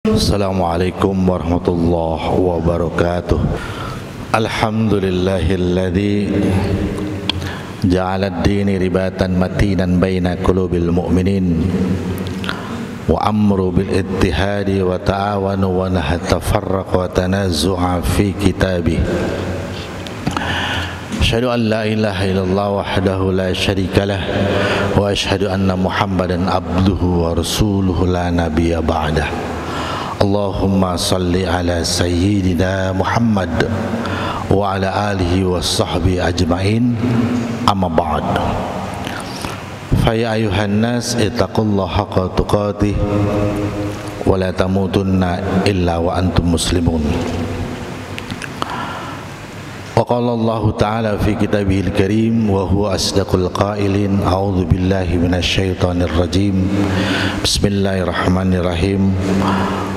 Assalamualaikum warahmatullahi wabarakatuh. Alhamdulillahilladzi ja'ala ad-dini ribatan matinan baina qulubil mu'minin wa amru bil ittihadi wa ta'awanu wa naha tafarraq wa tanazu'a fi kitabih. Asyhadu an la ilaha illallah wahdahu la syarika lah wa asyhadu anna Muhammadan abduhu wa rasuluhu la nabiyya ba'dah. Allahumma salli ala sayyidina Muhammad wa ala alihi wa sahbihi ajma'in, amma ba'd. Fa ya ayuhan nas ittaqullaha haqqa tuqatih wa la tamutunna illa wa antum muslimun. Wa qala Allah ta'ala fi kitabihil karim wa huwa asdaqul qailin, a'udzu billahi minasy syaithanir rajim. Bismillahirrahmanirrahim.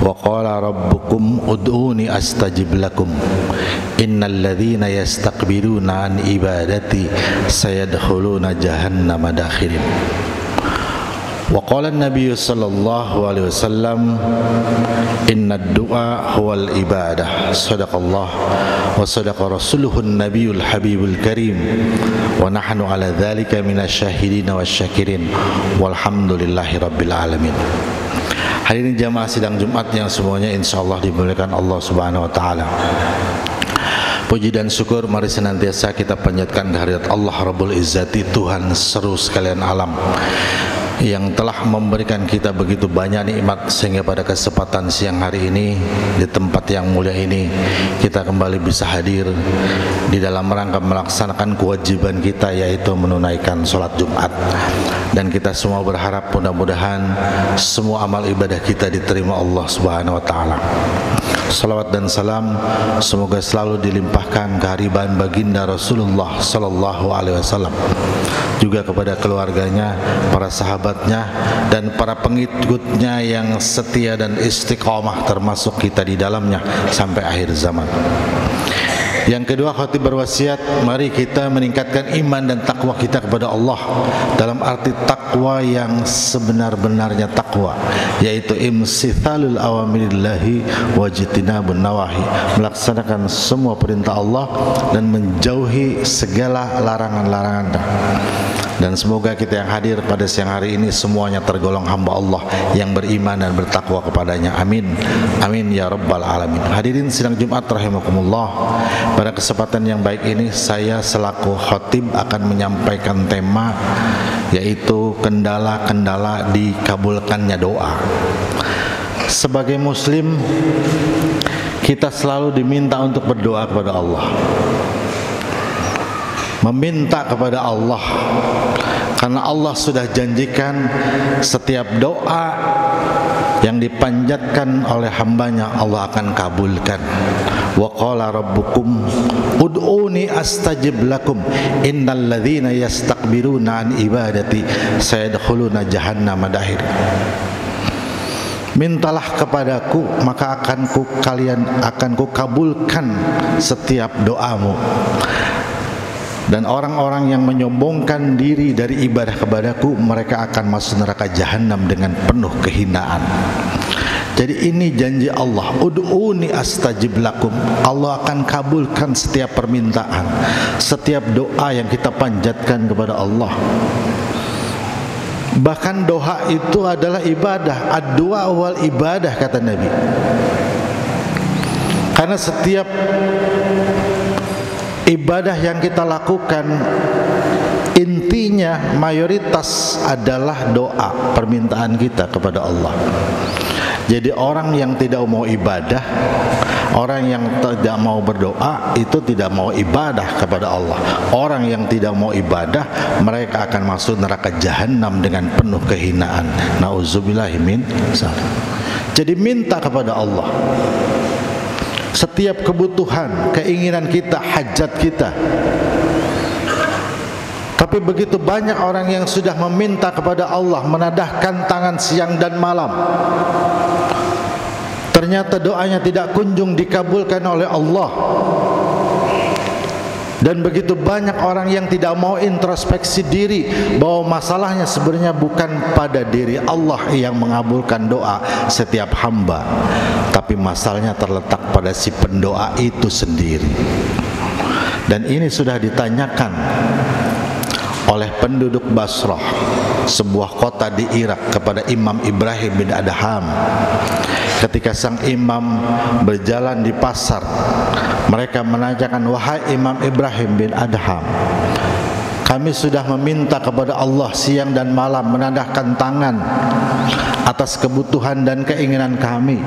Wa qala rabbukum ud'uni astajib lakum innal ladzina yastakbiruna an ibadati sayadkhuluna jahannama dakhirin. Wa qala an-nabiy sallallahu alaihi wasallam inna ad-du'a huwal ibadah. Sadaqallah wa sadaqa rasuluhun nabiyul habibul karim wa nahnu ala dzalika minasyahidin wasyakirin walhamdulillahi rabbil alamin. Hadirin jamaah sidang Jumat yang semuanya insyaallah dimuliakan Allah Subhanahu wa taala. Puji dan syukur mari senantiasa kita panjatkan kehadirat Allah Rabbul Izzati, Tuhan seru sekalian alam, yang telah memberikan kita begitu banyak nikmat sehingga pada kesempatan siang hari ini di tempat yang mulia ini kita kembali bisa hadir di dalam rangka melaksanakan kewajiban kita, yaitu menunaikan sholat Jumat. Dan kita semua berharap mudah-mudahan semua amal ibadah kita diterima Allah Subhanahu wa taala. Salawat dan salam semoga selalu dilimpahkan kehadiran baginda Rasulullah sallallahu alaihi wasallam, juga kepada keluarganya, para sahabatnya, dan para pengikutnya yang setia dan istiqomah, termasuk kita di dalamnya sampai akhir zaman. Yang kedua, khatib berwasiat, mari kita meningkatkan iman dan takwa kita kepada Allah, dalam arti takwa yang sebenar-benarnya takwa, yaitu imsithalul awamirillahi wajtinabun nawahi, melaksanakan semua perintah Allah dan menjauhi segala larangan-larangan. Dan semoga kita yang hadir pada siang hari ini semuanya tergolong hamba Allah yang beriman dan bertakwa kepadanya. Amin. Amin ya rabbal alamin. Hadirin sidang Jumat rahimakumullah, pada kesempatan yang baik ini saya selaku khatib akan menyampaikan tema, yaitu kendala-kendala dikabulkannya doa. Sebagai muslim, kita selalu diminta untuk berdoa kepada Allah, meminta kepada Allah, karena Allah sudah janjikan setiap doa yang dipanjatkan oleh hambanya Allah akan kabulkan. Wa qala rabbukum ud'uni astajib lakum innal ladzina yastakbiruna an ibadati sayadkhuluna jahannama dakhir. Mintalah kepadaku maka akan kukabulkan setiap doamu. Dan orang-orang yang menyombongkan diri dari ibadah kepadaku, mereka akan masuk neraka jahanam dengan penuh kehinaan. Jadi ini janji Allah, ud'uni astajib lakum. Allah akan kabulkan setiap permintaan, setiap doa yang kita panjatkan kepada Allah. Bahkan doa itu adalah ibadah. Ad-du'a wal ibadah, kata Nabi. Karena setiap ibadah yang kita lakukan intinya mayoritas adalah doa, permintaan kita kepada Allah. Jadi orang yang tidak mau ibadah, orang yang tidak mau berdoa, itu tidak mau ibadah kepada Allah. Orang yang tidak mau ibadah, mereka akan masuk neraka jahanam dengan penuh kehinaan. Nauzubillahi min dzalik. Jadi minta kepada Allah setiap kebutuhan, keinginan kita, hajat kita. Tapi begitu banyak orang yang sudah meminta kepada Allah, menadahkan tangan siang dan malam, ternyata doanya tidak kunjung dikabulkan oleh Allah. Dan begitu banyak orang yang tidak mau introspeksi diri bahwa masalahnya sebenarnya bukan pada diri Allah yang mengabulkan doa setiap hamba, tapi masalahnya terletak pada si pendoa itu sendiri. Dan ini sudah ditanyakan oleh penduduk Basrah, sebuah kota di Irak, kepada Imam Ibrahim bin Adham. Ketika sang imam berjalan di pasar, mereka menanyakan, wahai Imam Ibrahim bin Adham, kami sudah meminta kepada Allah siang dan malam, menadahkan tangan atas kebutuhan dan keinginan kami,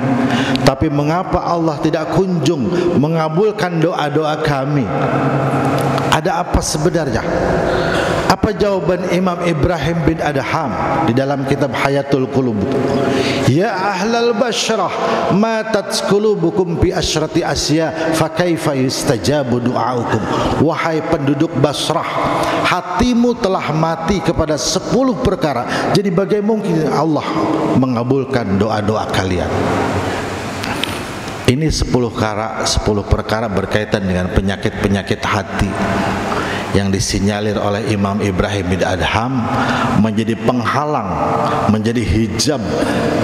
tapi mengapa Allah tidak kunjung mengabulkan doa-doa kami? Ada apa sebenarnya? Apa jawaban Imam Ibrahim bin Adham di dalam kitab Hayatul Qulub? Ya ahlal Bashrah, matat qulubukum bi asyrati asya, fa kaifa yustajabu du'aukum. Wahai penduduk Basrah, hatimu telah mati kepada 10 perkara. Jadi bagaimana mungkin Allah mengabulkan doa-doa kalian? Ini 10 perkara berkaitan dengan penyakit-penyakit hati yang disinyalir oleh Imam Ibrahim bin Adham, menjadi penghalang, menjadi hijab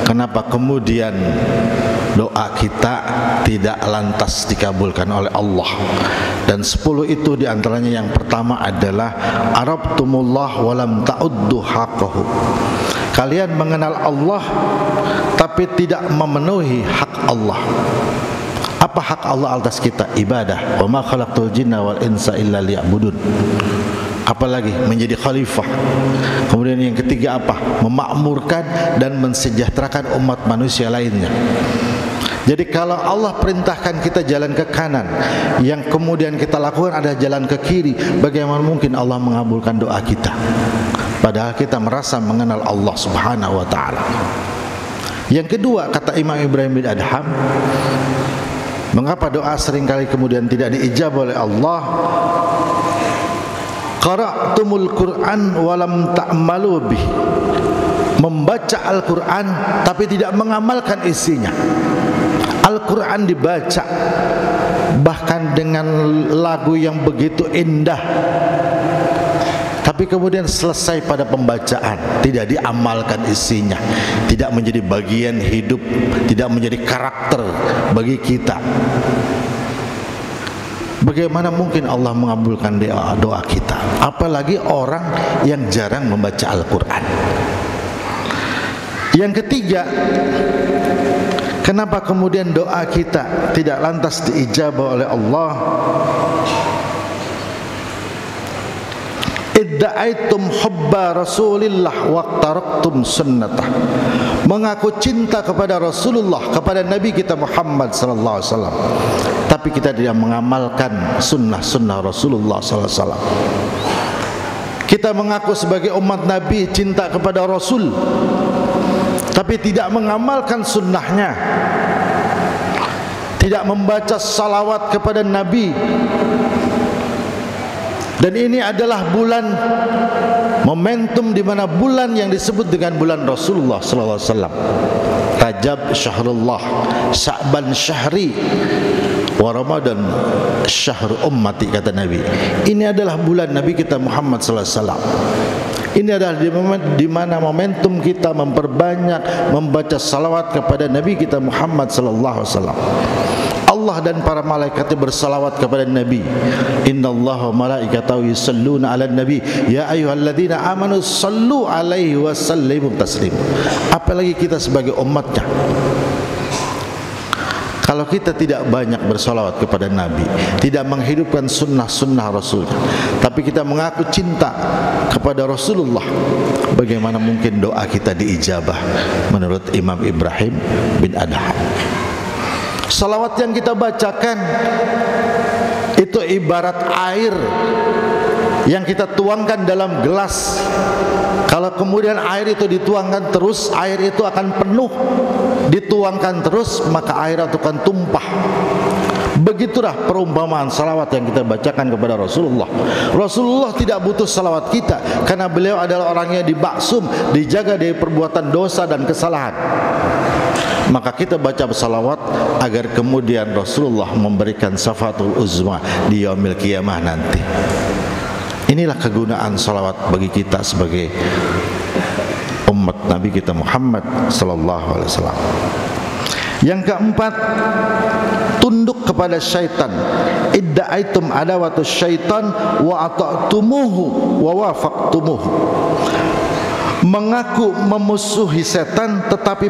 kenapa kemudian doa kita tidak lantas dikabulkan oleh Allah. Dan 10 itu diantaranya, yang pertama adalah arabtumullah walam ta'uddu haqqahu. Kalian mengenal Allah tapi tidak memenuhi hak Allah. Apa hak Allah atas kita? Ibadah. Wa ma khalaqtul jinna wal insa illa liya'budun. Apalagi menjadi khalifah. Kemudian yang ketiga apa? Memakmurkan dan mensejahterakan umat manusia lainnya. Jadi kalau Allah perintahkan kita jalan ke kanan, yang kemudian kita lakukan adalah jalan ke kiri, bagaimana mungkin Allah mengabulkan doa kita? Padahal kita merasa mengenal Allah Subhanahu wa ta'ala. Yang kedua, kata Imam Ibrahim bin Adham, mengapa doa seringkali kemudian tidak diijabah oleh Allah? Qara'tumul Qur'an walam ta'malu bih. Membaca Al-Quran tapi tidak mengamalkan isinya. Al-Quran dibaca bahkan dengan lagu yang begitu indah, tapi kemudian selesai pada pembacaan, tidak diamalkan isinya, tidak menjadi bagian hidup, tidak menjadi karakter bagi kita. Bagaimana mungkin Allah mengabulkan doa kita? Apalagi orang yang jarang membaca Al-Quran. Yang ketiga, kenapa kemudian doa kita tidak lantas diijabah oleh Allah? Idda'aitum hubba Rasulillah waqtaraktum sunnatah. Mengaku cinta kepada Rasulullah, kepada Nabi kita Muhammad sallallahu alaihi wasallam, tapi kita tidak mengamalkan sunnah-sunnah Rasulullah sallallahu alaihi wasallam. Kita mengaku sebagai umat Nabi cinta kepada Rasul, tapi tidak mengamalkan sunnahnya, tidak membaca salawat kepada Nabi. Dan ini adalah bulan momentum di mana bulan yang disebut dengan bulan Rasulullah sallallahu alaihi wasallam. Rajab syahrullah, Sya'ban syahri, wa Ramadan syahr ummati, kata Nabi. Ini adalah bulan Nabi kita Muhammad sallallahu alaihi wasallam. Ini adalah di mana momentum kita memperbanyak membaca salawat kepada Nabi kita Muhammad sallallahu alaihi wasallam. Allah dan para malaikatnya bersalawat kepada Nabi. Innallaha wa malaikatahu yusalluna 'alan nabi ya ayyuhalladzina amanu sallu 'alaihi wa sallimu taslima. Apalagi kita sebagai umatnya, kalau kita tidak banyak bersalawat kepada Nabi, tidak menghidupkan sunnah-sunnah Rasul, tapi kita mengaku cinta kepada Rasulullah, bagaimana mungkin doa kita diijabah menurut Imam Ibrahim bin Adham? Salawat yang kita bacakan itu ibarat air yang kita tuangkan dalam gelas. Kalau kemudian air itu dituangkan terus, air itu akan penuh. Dituangkan terus, maka air itu akan tumpah. Begitulah perumpamaan salawat yang kita bacakan kepada Rasulullah. Rasulullah tidak butuh salawat kita, karena beliau adalah orang yang dimaksum, dijaga dari perbuatan dosa dan kesalahan. Maka kita baca salawat agar kemudian Rasulullah memberikan syafatul uzma di yaumil qiyamah nanti. Inilah kegunaan salawat bagi kita sebagai umat Nabi kita Muhammad sallallahu alaihi wasallam. Yang keempat, tunduk kepada syaitan. Idda'aitum adawatus syaitan wa ata'tumuhu wa wafaqtumuhu. Mengaku memusuhi setan tetapi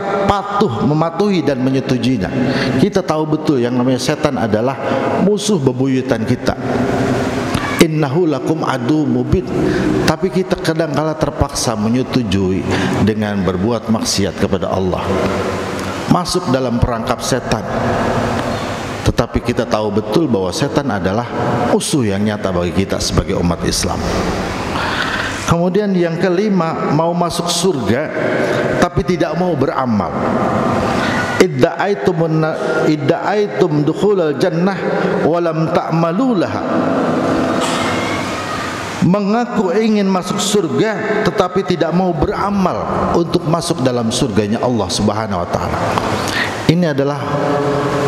mematuhi dan menyetujuinya. Kita tahu betul yang namanya setan adalah musuh bebuyutan kita. Innahu lakum adu mubin. Tapi kita kadang-kala terpaksa menyetujui dengan berbuat maksiat kepada Allah, masuk dalam perangkap setan. Tetapi kita tahu betul bahwa setan adalah musuh yang nyata bagi kita sebagai umat Islam. Kemudian yang kelima, mau masuk surga tapi tidak mau beramal. Idda'aitum dukhulal jannah walam ta'malu laha. Mengaku ingin masuk surga tetapi tidak mau beramal untuk masuk dalam surganya Allah Subhanahu wa taala. Ini adalah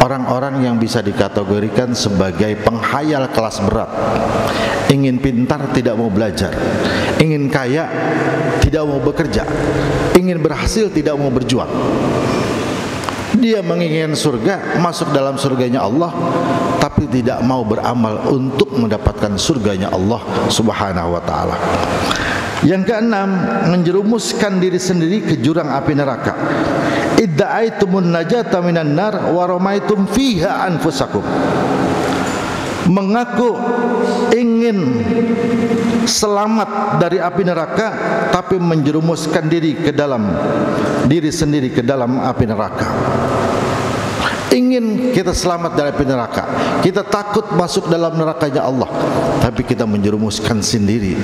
orang-orang yang bisa dikategorikan sebagai penghayal kelas berat. Ingin pintar tidak mau belajar, ingin kaya tidak mau bekerja, ingin berhasil tidak mau berjuang. Dia menginginkan surga, masuk dalam surganya Allah, tapi tidak mau beramal untuk mendapatkan surganya Allah Subhanahu wa taala. Yang keenam, menjerumuskan diri sendiri ke jurang api neraka. Idda'aitumun najata minan nar wa ramaitum fiha anfusakum. Mengaku ingin selamat dari api neraka tapi menjerumuskan diri sendiri ke dalam api neraka. Ingin kita selamat dari api neraka, kita takut masuk dalam nerakanya Allah, tapi kita menjerumuskan sendiri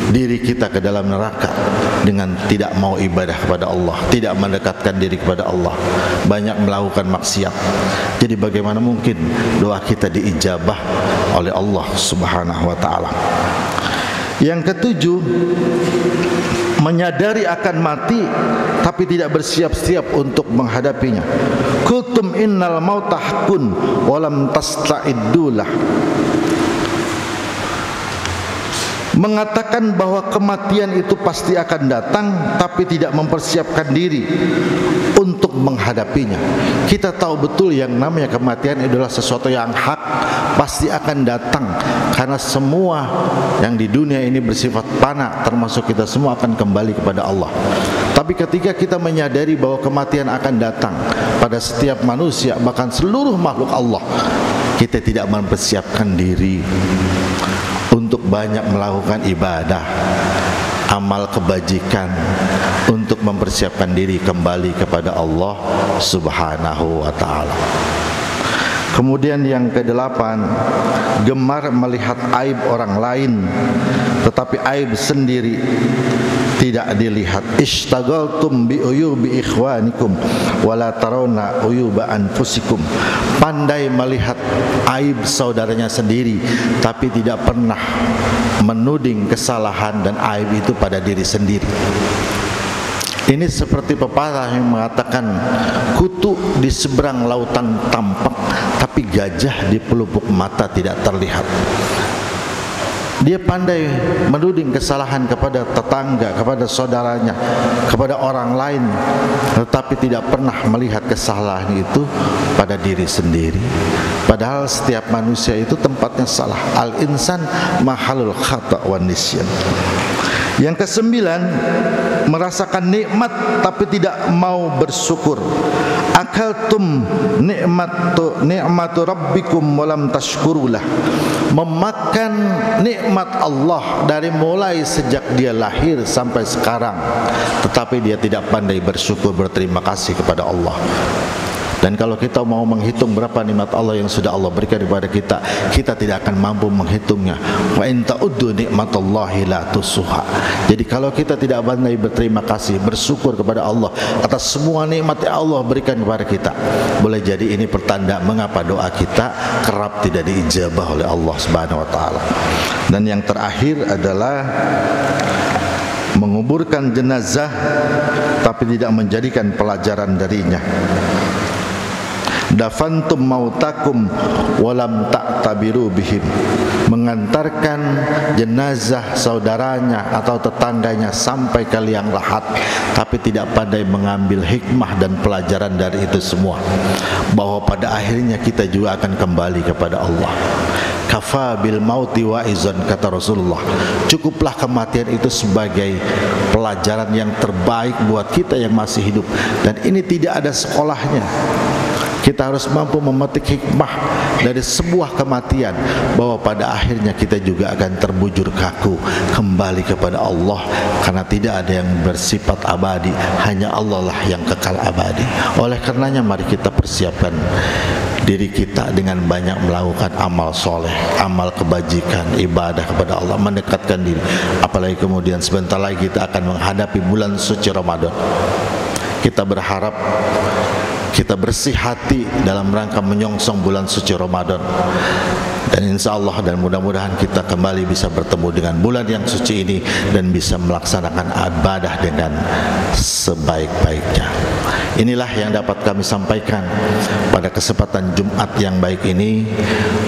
diri kita ke dalam neraka dengan tidak mau ibadah kepada Allah, tidak mendekatkan diri kepada Allah, banyak melakukan maksiat. Jadi bagaimana mungkin doa kita diijabah oleh Allah Subhanahu wa taala? Yang ketujuh, menyadari akan mati tapi tidak bersiap-siap untuk menghadapinya. Kultum innal mauta haqqun wa lam tasta'iddulah. Mengatakan bahwa kematian itu pasti akan datang tapi tidak mempersiapkan diri untuk menghadapinya. Kita tahu betul yang namanya kematian adalah sesuatu yang hak, pasti akan datang, karena semua yang di dunia ini bersifat fana, termasuk kita semua akan kembali kepada Allah. Tapi ketika kita menyadari bahwa kematian akan datang pada setiap manusia, bahkan seluruh makhluk Allah, kita tidak mempersiapkan diri untuk banyak melakukan ibadah, amal kebajikan, untuk mempersiapkan diri kembali kepada Allah Subhanahu wa taala. Kemudian yang kedelapan, gemar melihat aib orang lain tetapi aib sendiri tidak dilihat. Ishtagaltum bi uyubi ikhwanikum wala tarawna uyuba anfusikum. Pandai melihat aib saudaranya sendiri tapi tidak pernah menuding kesalahan dan aib itu pada diri sendiri. Ini seperti pepatah yang mengatakan, kutu di seberang lautan tampak tapi gajah di pelupuk mata tidak terlihat. Dia pandai menuding kesalahan kepada tetangga, kepada saudaranya, kepada orang lain, tetapi tidak pernah melihat kesalahan itu pada diri sendiri. Padahal setiap manusia itu tempatnya salah. Al-insan mahalul khata' wan nisyan. Yang kesembilan, merasakan nikmat tapi tidak mau bersyukur. Akaltum ni'matu rabbikum walam tashkurulah. Memakan nikmat Allah dari mulai sejak dia lahir sampai sekarang, tetapi dia tidak pandai bersyukur, berterima kasih kepada Allah. Dan kalau kita mau menghitung berapa nikmat Allah yang sudah Allah berikan kepada kita, kita tidak akan mampu menghitungnya. Wa in ta'uddu nikmatallahi la tusuha. Jadi kalau kita tidak pandai berterima kasih, bersyukur kepada Allah atas semua nikmat yang Allah berikan kepada kita, boleh jadi ini pertanda mengapa doa kita kerap tidak diijabah oleh Allah Subhanahu wa taala. Dan yang terakhir adalah menguburkan jenazah tapi tidak menjadikan pelajaran darinya. dafantum mautakum walam ta'tabiru bihim, mengantarkan jenazah saudaranya atau tetangganya sampai ke liang lahat, tapi tidak pandai mengambil hikmah dan pelajaran dari itu semua, bahwa pada akhirnya kita juga akan kembali kepada Allah. Kafa bil mauti wa'izan, kata Rasulullah, cukuplah kematian itu sebagai pelajaran yang terbaik buat kita yang masih hidup, dan ini tidak ada sekolahnya. Kita harus mampu memetik hikmah dari sebuah kematian, bahwa pada akhirnya kita juga akan terbujur kaku kembali kepada Allah, karena tidak ada yang bersifat abadi, hanya Allah lah yang kekal abadi. Oleh karenanya mari kita persiapkan diri kita dengan banyak melakukan amal soleh, amal kebajikan, ibadah kepada Allah, mendekatkan diri. Apalagi kemudian sebentar lagi kita akan menghadapi bulan suci Ramadan. Kita berharap kita bersih hati dalam rangka menyongsong bulan suci Ramadan, dan insya Allah dan mudah-mudahan kita kembali bisa bertemu dengan bulan yang suci ini dan bisa melaksanakan ibadah dengan sebaik-baiknya. Inilah yang dapat kami sampaikan pada kesempatan Jumat yang baik ini.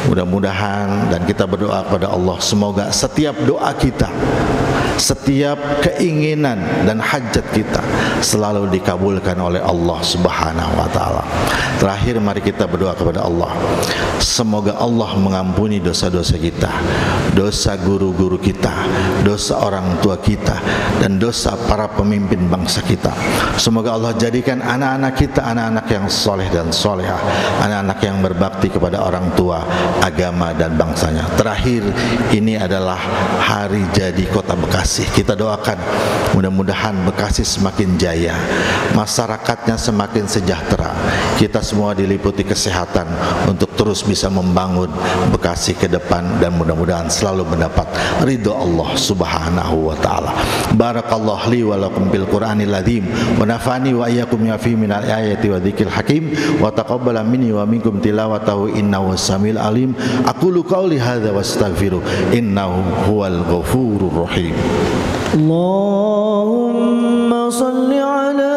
Mudah-mudahan dan kita berdoa kepada Allah, semoga setiap doa kita, setiap keinginan dan hajat kita selalu dikabulkan oleh Allah Subhanahu wa taala. Terakhir mari kita berdoa kepada Allah, semoga Allah mengampuni dosa-dosa kita, dosa guru-guru kita, dosa orang tua kita, dan dosa para pemimpin bangsa kita. Semoga Allah jadikan anak-anak kita anak-anak yang soleh dan solehah, anak-anak yang berbakti kepada orang tua, agama dan bangsanya. Terakhir, ini adalah hari jadi Kota Bekasi. Kita doakan mudah-mudahan Bekasi semakin jaya, masyarakatnya semakin sejahtera, kita semua diliputi kesehatan untuk terus bisa membangun Bekasi ke depan, dan mudah-mudahan selalu mendapat ridho Allah Subhanahu wa taala. Barakallahu li wa lakum bil Qur'anil azim, wa nafa'ani wa iyyakum ya fi minal ayati wa dzikril hakim, wa taqabbala minni wa minkum tilawatahu innahu samil alim. Aqulu qauli hadza wastaghfiru innahu huwal ghafurur rahim. Allahumma salli ala